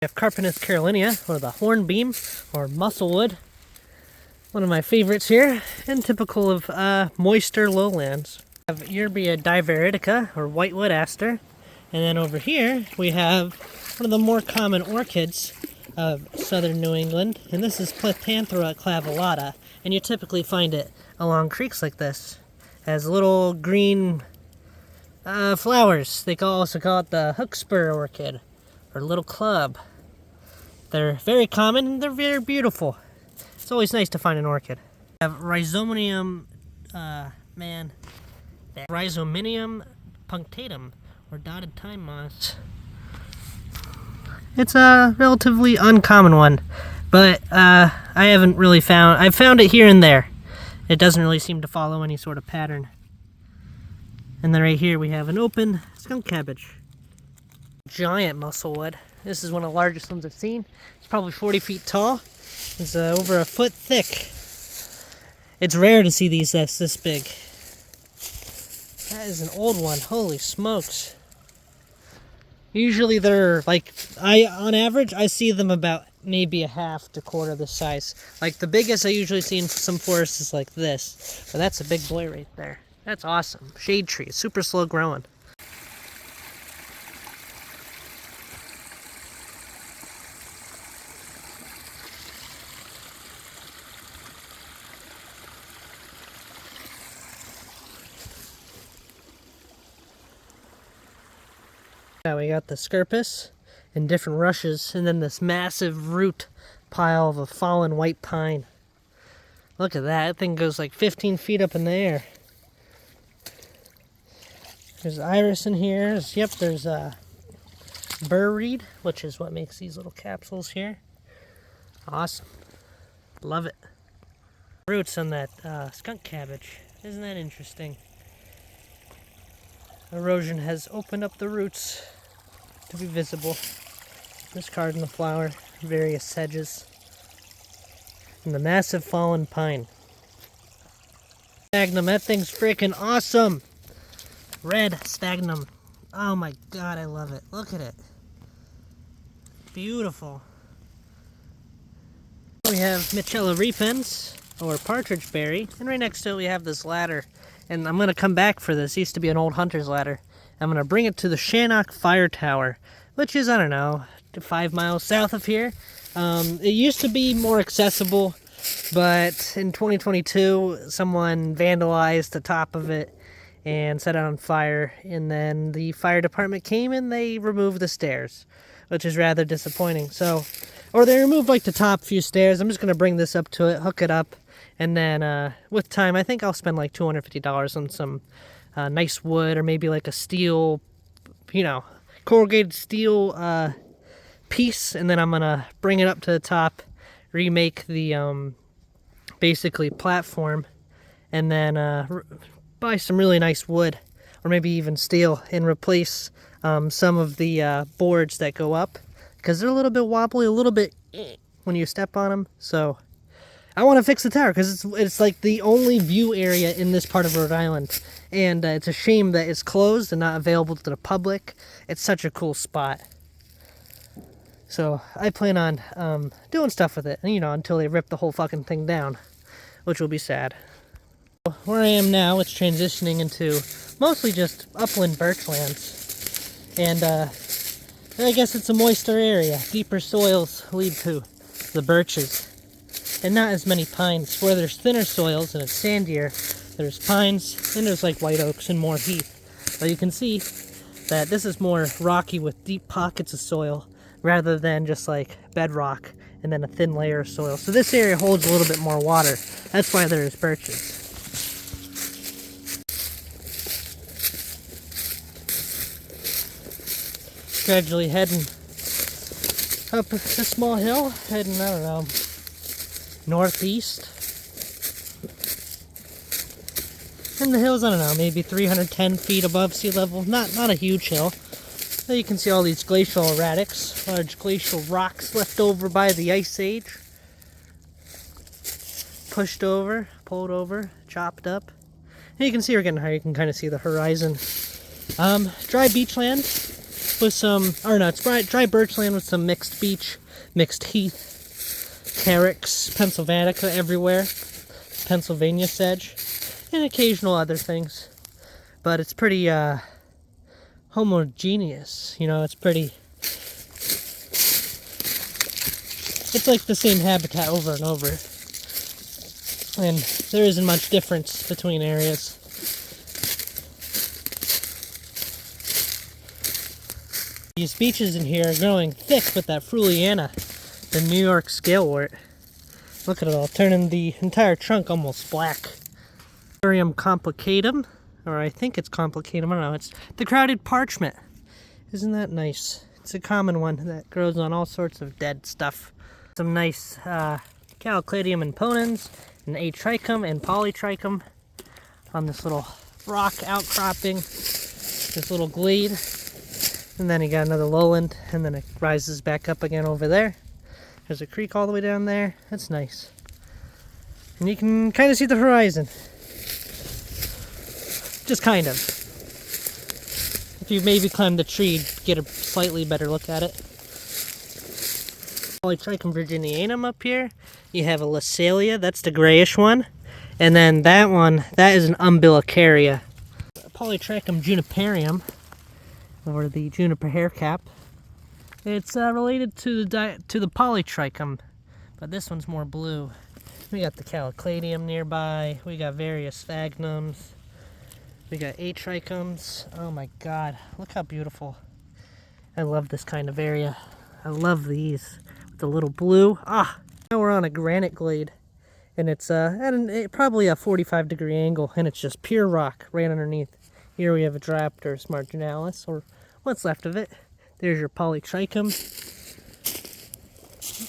We have Carpinus carolinea, or the hornbeam, or musclewood. One of my favorites here, and typical of moister lowlands. We have Yerbia diviridica, or whitewood aster. And then over here, we have one of the more common orchids of southern New England, and this is Plethanthera clavellata, and you typically find it along creeks like this. It has little green flowers. They also call it the hookspur orchid, or little club. They're very common and they're very beautiful. It's always nice to find an orchid. We have Rhizominium, Rhizominium punctatum, or dotted time moss. It's a relatively uncommon one, but I haven't really I've found it here and there. It doesn't really seem to follow any sort of pattern. And then right here we have an open skunk cabbage. Giant musclewood. This is one of the largest ones I've seen. It's probably 40 feet tall. It's over a foot thick. It's rare to see these that's this big. That is an old one. Holy smokes. Usually they're like, on average, I see them about maybe a half to quarter the size. Like the biggest I usually see in some forests is like this. But that's a big boy right there. That's awesome. Shade tree. Super slow growing. Now we got the scirpus in different rushes, and then this massive root pile of a fallen white pine. Look at that. That thing goes like 15 feet up in the air. There's iris in here. Yep, there's burr reed, which is what makes these little capsules here. Awesome. Love it. Roots on that skunk cabbage. Isn't that interesting? Erosion has opened up the roots to be visible. This cardinal flower, various sedges, and the massive fallen pine. Sphagnum, that thing's freaking awesome! Red sphagnum. Oh my god, I love it. Look at it. Beautiful. We have Michella repens, or partridge berry, and right next to it we have this ladder. And I'm going to come back for this. It used to be an old hunter's ladder. I'm going to bring it to the Shannock Fire Tower, which is, I don't know, 5 miles south of here. It used to be more accessible, but in 2022, someone vandalized the top of it and set it on fire. And then the fire department came and they removed the stairs, which is rather disappointing. Or they removed like the top few stairs. I'm just going to bring this up to it, hook it up. And then with time, I think I'll spend like $250 on some nice wood, or maybe like a steel, corrugated steel piece. And then I'm going to bring it up to the top, remake the basically platform, and then buy some really nice wood, or maybe even steel, and replace some of the boards that go up, because they're a little bit wobbly, a little bit when you step on them. So I want to fix the tower because it's like the only view area in this part of Rhode Island, and it's a shame that it's closed and not available to the public. It's such a cool spot. So I plan on doing stuff with it, until they rip the whole fucking thing down, which will be sad. Where I am now, it's transitioning into mostly just upland birchlands, and I guess it's a moister area. Deeper soils lead to the birches, and not as many pines. Where there's thinner soils and it's sandier, there's pines, and there's like white oaks and more heath. But you can see that this is more rocky with deep pockets of soil, rather than just like bedrock and then a thin layer of soil. So this area holds a little bit more water. That's why there's birches. Gradually heading up a small hill, heading, I don't know, northeast. And the hill's, I don't know, maybe 310 feet above sea level. Not a huge hill. There you can see all these glacial erratics, large glacial rocks left over by the Ice Age. Pushed over, pulled over, chopped up. And you can see we're getting higher. You can kind of see the horizon. Dry beachland. with some, or no, it's dry birchland with some mixed beech, mixed heath, carex, Pennsylvanica everywhere, Pennsylvania sedge, and occasional other things. But it's pretty homogeneous, you know, it's pretty, it's like the same habitat over and over. And there isn't much difference between areas. These beeches in here are growing thick with that Fruliana, the New York scalewort. Look at it all, turning the entire trunk almost black. Corium complicatum, or I think it's complicatum, I don't know, it's the crowded parchment. Isn't that nice? It's a common one that grows on all sorts of dead stuff. Some nice Calicladium imponens, and Atrichum and Polytrichum on this little rock outcropping, this little glade. And then you got another lowland, and then it rises back up again over there. There's a creek all the way down there. That's nice. And you can kind of see the horizon. Just kind of. If you maybe climb the tree, get a slightly better look at it. Polytrichum virginianum up here. You have a Lasalia, that's the grayish one. And then that one, that is an umbilicaria. Polytrichum juniperium, or the juniper haircap. It's related to the Polytrichum, but this one's more blue. We got the Calicladium nearby. We got various sphagnums. We got Atrichums. Oh my god, look how beautiful. I love this kind of area. I love these. With the little blue. Ah! Now we're on a granite glade, and it's at probably a 45-degree angle, and it's just pure rock right underneath. Here we have a Diopterus marginalis, or what's left of it. There's your Polytrichum,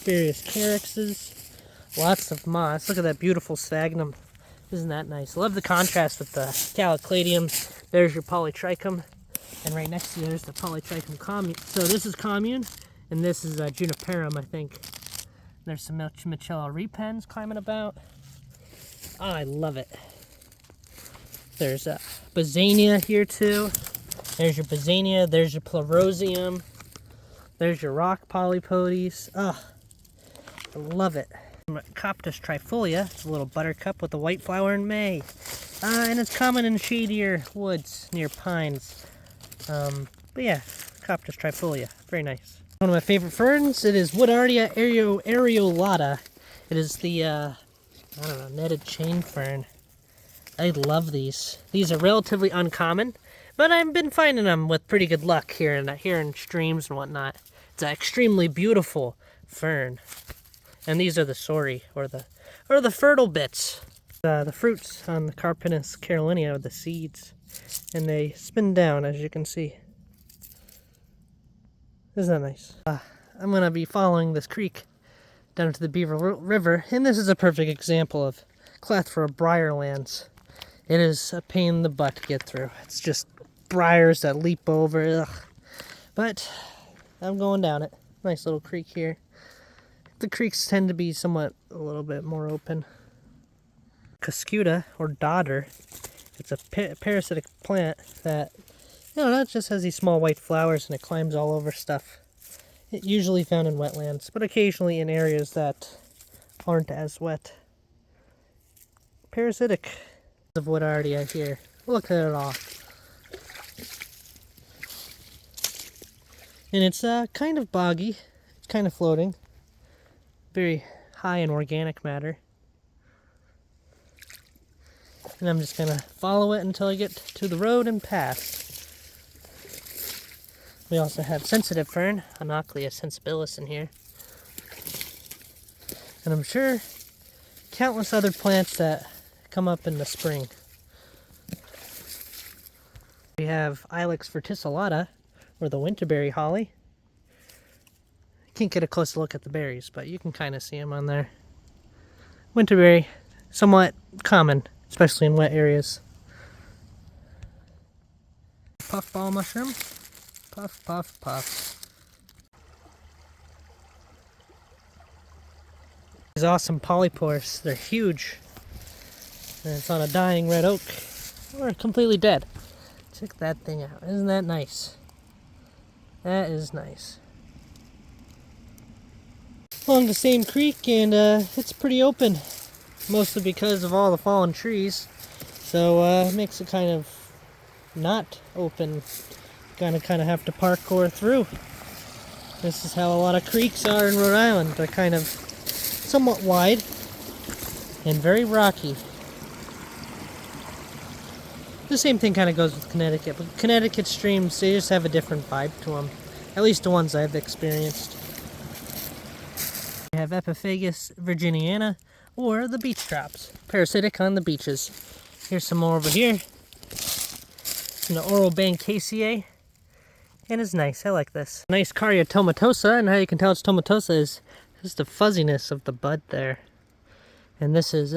various carexes, lots of moss. Look at that beautiful sphagnum. Isn't that nice? Love the contrast with the Calicladium. There's your Polytrichum, and right next to you there's the Polytrichum commune. So this is commune, and this is Juniperum, I think. There's some Michella repens climbing about. Oh, I love it. There's Bassania here too. There's your Bassania. There's your Pleurozium. There's your rock polypodes. Oh, I love it. Coptis trifolia. It's a little buttercup with a white flower in May. And it's common in shadier woods near pines. But yeah, Coptis trifolia. Very nice. One of my favorite ferns, it is Woodardea areolata. It is the, I don't know, netted chain fern. I love these. These are relatively uncommon, but I've been finding them with pretty good luck here in streams and whatnot. It's an extremely beautiful fern. And these are the sori, or the fertile bits. The fruits on the Carpinus carolinea are the seeds, and they spin down, as you can see. Isn't that nice? I'm going to be following this creek down to the Beaver River, and this is a perfect example of Clethra briarlands. It is a pain in the butt to get through. It's just briars that leap over. Ugh. But I'm going down it. Nice little creek here. The creeks tend to be somewhat a little bit more open. Cuscuta, or dodder. It's a parasitic plant that, you know, it just has these small white flowers and it climbs all over stuff. It's usually found in wetlands, but occasionally in areas that aren't as wet. Parasitic of Woodardea here. Look at it all. And it's kind of boggy. It's kind of floating. Very high in organic matter. And I'm just going to follow it until I get to the road and past. We also have sensitive fern, Anoclea sensibilis in here. And I'm sure countless other plants that come up in the spring. We have Ilex verticillata, or the winterberry holly. Can't get a close look at the berries, but you can kind of see them on there. Winterberry, somewhat common, especially in wet areas. Puffball mushroom. Puff, puff, puff. These awesome polypores, they're huge. And it's on a dying red oak. Or completely dead. Check that thing out. Isn't that nice? That is nice. Along the same creek, and it's pretty open, mostly because of all the fallen trees. So it makes it kind of not open. Kind of have to parkour through. This is how a lot of creeks are in Rhode Island. They're kind of somewhat wide and very rocky. The same thing kind of goes with Connecticut, but Connecticut streams, they just have a different vibe to them. At least the ones I've experienced. We have Epiphagus virginiana, or the beach drops, parasitic on the beaches. Here's some more over here. The Orobanchaceae, and it's nice. I like this. Nice Caria tomatosa, and how you can tell it's tomatosa is just the fuzziness of the bud there. And this is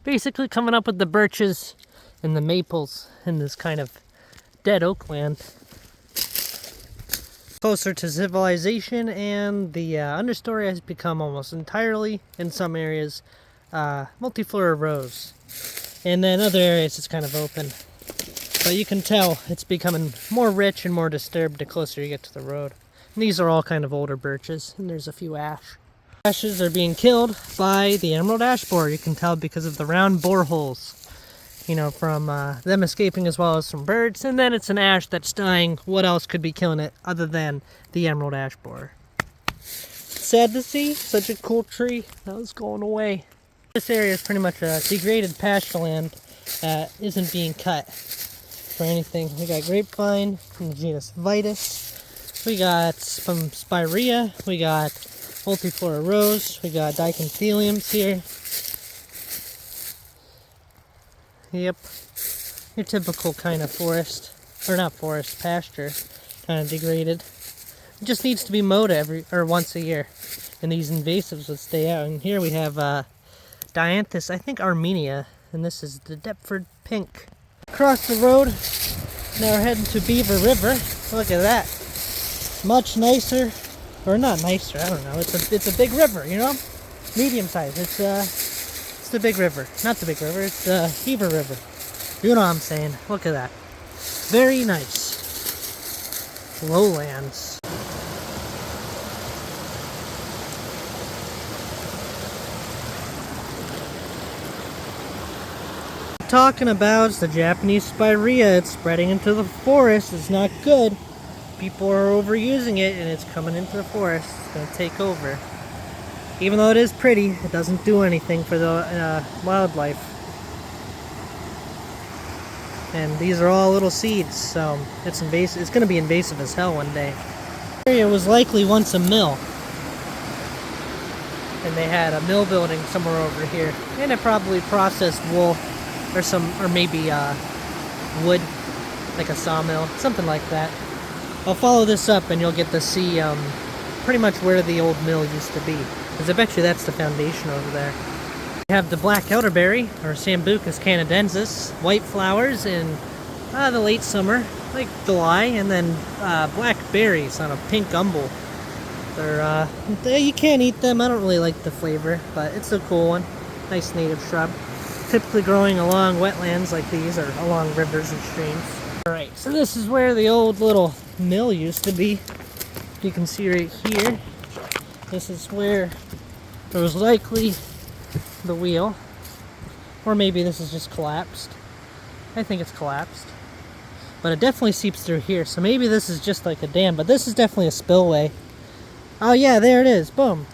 basically coming up with the birches and the maples in this kind of dead oak land. Closer to civilization, and the understory has become almost entirely, in some areas, multiflora rose. And then other areas it's kind of open. But you can tell it's becoming more rich and more disturbed the closer you get to the road. And these are all kind of older birches, and there's a few ash. Ashes are being killed by the emerald ash borer. You can tell because of the round boreholes. You know, from them escaping as well as some birds. And then it's an ash that's dying. What else could be killing it other than the emerald ash borer? Sad to see such a cool tree that was going away. This area is pretty much a degraded pasture land that isn't being cut for anything. We got grapevine from the genus Vitis. We got some spirea. We got multiflora rose. We got dichyntheliums here. Yep, your typical kind of forest, or not forest, pasture, kind of degraded. It just needs to be mowed once a year, and these invasives would stay out. And here we have Dianthus, I think Armenia, and this is the Deptford Pink. Across the road, now we're heading to Beaver River. Look at that, much nicer, or not nicer, I don't know. It's a big river, you know, medium size. It's the big river. Not the big river, it's the Beaver River. You know what I'm saying. Look at that. Very nice. Lowlands. Talking about is the Japanese spirea. It's spreading into the forest. It's not good. People are overusing it and it's coming into the forest. It's going to take over. Even though it is pretty, it doesn't do anything for the wildlife. And these are all little seeds, so it's invasive. It's going to be invasive as hell one day. The area was likely once a mill, and they had a mill building somewhere over here, and it probably processed wool, or maybe wood, like a sawmill, something like that. I'll follow this up, and you'll get to see pretty much where the old mill used to be. Because I bet you that's the foundation over there. We have the black elderberry, or Sambucus canadensis, white flowers in the late summer, like July, and then black berries on a pink umbel. You can't eat them. I don't really like the flavor, but it's a cool one. Nice native shrub. Typically growing along wetlands like these, or along rivers and streams. Alright, so this is where the old little mill used to be. You can see right here. This is where there was likely the wheel, or maybe this is just collapsed. I think it's collapsed, but it definitely seeps through here, so maybe this is just like a dam, but this is definitely a spillway. Oh yeah, there it is, boom.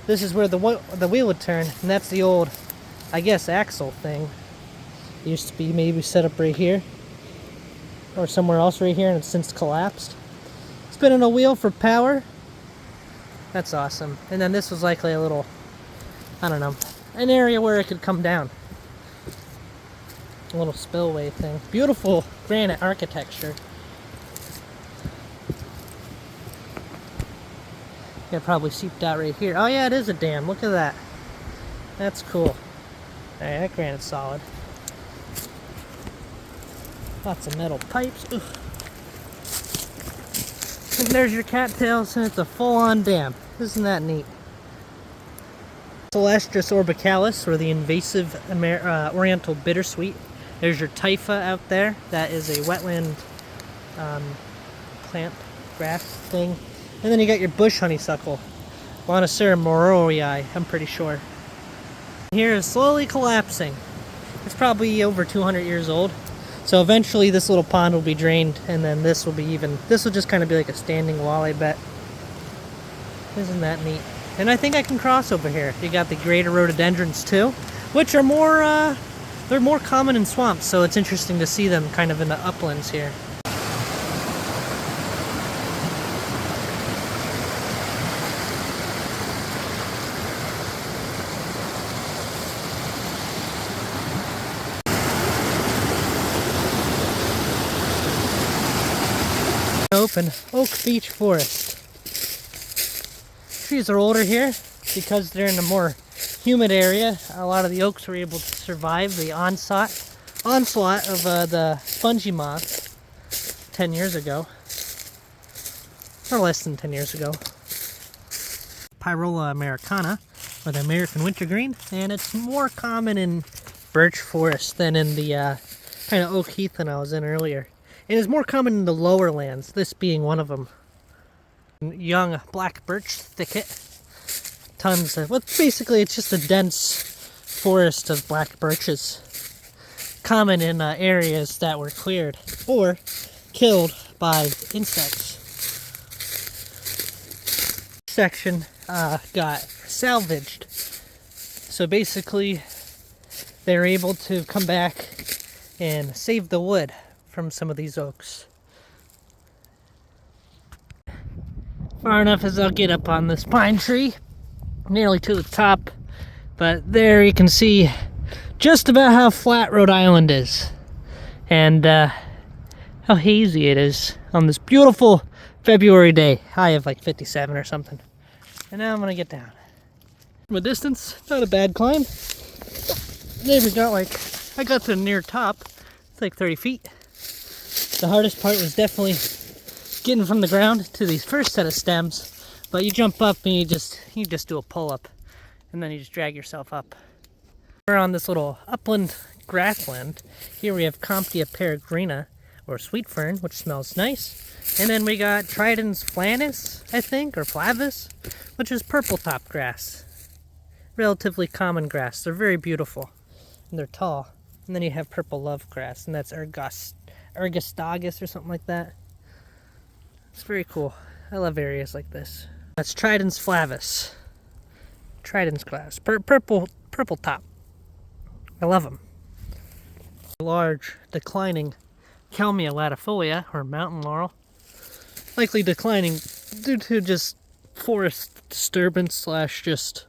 This is where the wheel would turn, and that's the old, I guess, axle thing. It used to be maybe set up right here, or somewhere else right here, and it's since collapsed. Spinning a wheel for power. That's awesome. And then this was likely a little, I don't know, an area where it could come down. A little spillway thing. Beautiful granite architecture. Yeah, probably seeped out right here. Oh yeah, it is a dam. Look at that. That's cool. Alright, that granite's solid. Lots of metal pipes. Ugh. And there's your cattails, and it's a full-on dam. Isn't that neat? Celestris orbicalis, or the invasive oriental bittersweet. There's your typha out there. That is a wetland plant. grass thing. And then you got your bush honeysuckle. Lonicera moroii, I'm pretty sure. Here is slowly collapsing. It's probably over 200 years old. So eventually this little pond will be drained, and then this will just kind of be like a standing wall, I bet. Isn't that neat? And I think I can cross over here. You got the greater rhododendrons too, which are more, they're more common in swamps, so it's interesting to see them kind of in the uplands here. Open oak beech forest. Trees are older here because they're in a more humid area. A lot of the oaks were able to survive the onslaught of the spongy moth 10 years ago, or less than 10 years ago. Pyrola americana, or the American wintergreen, and it's more common in birch forest than in the kind of oak heath that I was in earlier. It is more common in the lower lands, this being one of them. Young black birch thicket. Tons of, well, basically it's just a dense forest of black birches. Common in areas that were cleared or killed by insects. Section got salvaged. So basically they're able to come back and save the wood from some of these oaks. Far enough as I'll get up on this pine tree, nearly to the top, but there you can see just about how flat Rhode Island is, and how hazy it is on this beautiful February day. High of like 57 or something. And now I'm gonna get down. From a distance, not a bad climb. Maybe got like, I got to the near top. It's like 30 feet. The hardest part was definitely getting from the ground to these first set of stems, but you jump up and you just do a pull-up, and then you just drag yourself up. We're on this little upland grassland. Here we have Comptia peregrina, or sweet fern, which smells nice. And then we got Tridens flanis, I think, or flavus, which is purple top grass. Relatively common grass. They're very beautiful, and they're tall. And then you have purple love grass, and that's Ergostagus or something like that. It's very cool. I love areas like this. That's Tridens flavus. Tridens flavus. Purple top. I love them. Large declining Kalmia latifolia, or mountain laurel. Likely declining due to just forest disturbance slash just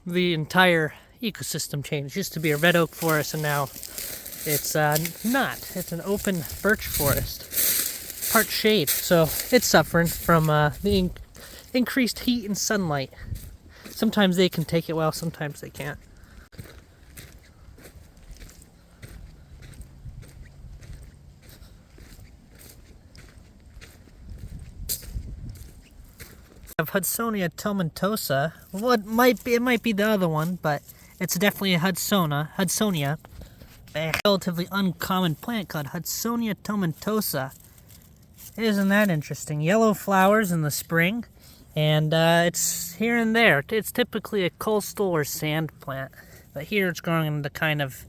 the entire ecosystem change. It used to be a red oak forest, and now it's not. It's an open birch forest, part shade, so it's suffering from the increased heat and sunlight. Sometimes they can take it well, sometimes they can't. Of Hudsonia tomentosa. Well, it might be the other one, but it's definitely a Hudsonia. A relatively uncommon plant called Hudsonia tomentosa. Isn't that interesting? Yellow flowers in the spring, and it's here and there. It's typically a coastal or sand plant, but here it's growing in the kind of,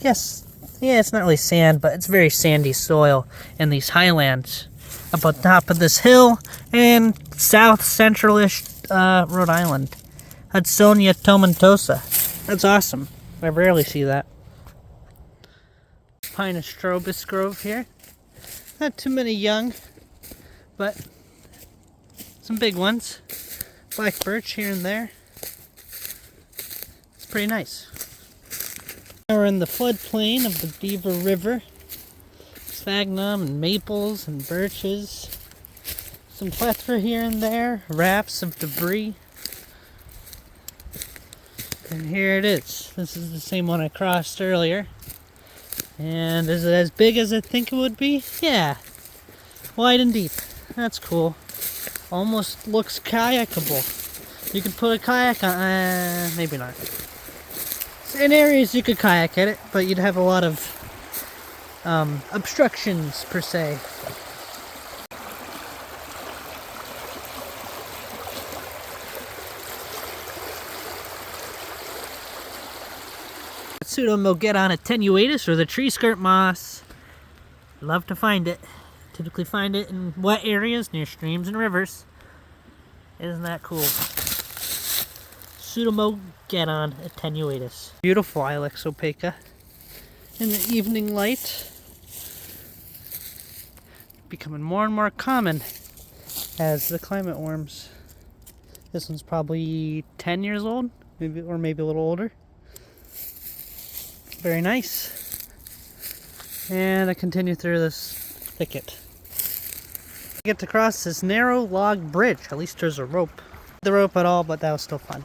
it's not really sand, but it's very sandy soil in these highlands up on top of this hill in south central-ish Rhode Island. Hudsonia tomentosa. That's awesome. I rarely see that. Pinus strobus grove here. Not too many young, but some big ones. Black birch here and there. It's pretty nice. Now we're in the floodplain of the Beaver River. Sphagnum and maples and birches. Some plethora here and there. Rafts of debris. And here it is. This is the same one I crossed earlier. And is it as big as I think it would be? Yeah. Wide and deep. That's cool. Almost looks kayakable. You could put a kayak on, maybe not. In areas you could kayak at it, but you'd have a lot of obstructions per se. Pseudomogedon attenuatus, or the tree skirt moss. Love to find it. Typically find it in wet areas near streams and rivers. Isn't that cool? Pseudomogedon attenuatus. Beautiful Ilex opaca. In the evening light. Becoming more and more common as the climate warms. This one's probably 10 years old, maybe a little older. Very nice. And I continue through this thicket. I get to cross this narrow log bridge. At least there's a rope. Not the rope at all, but that was still fun.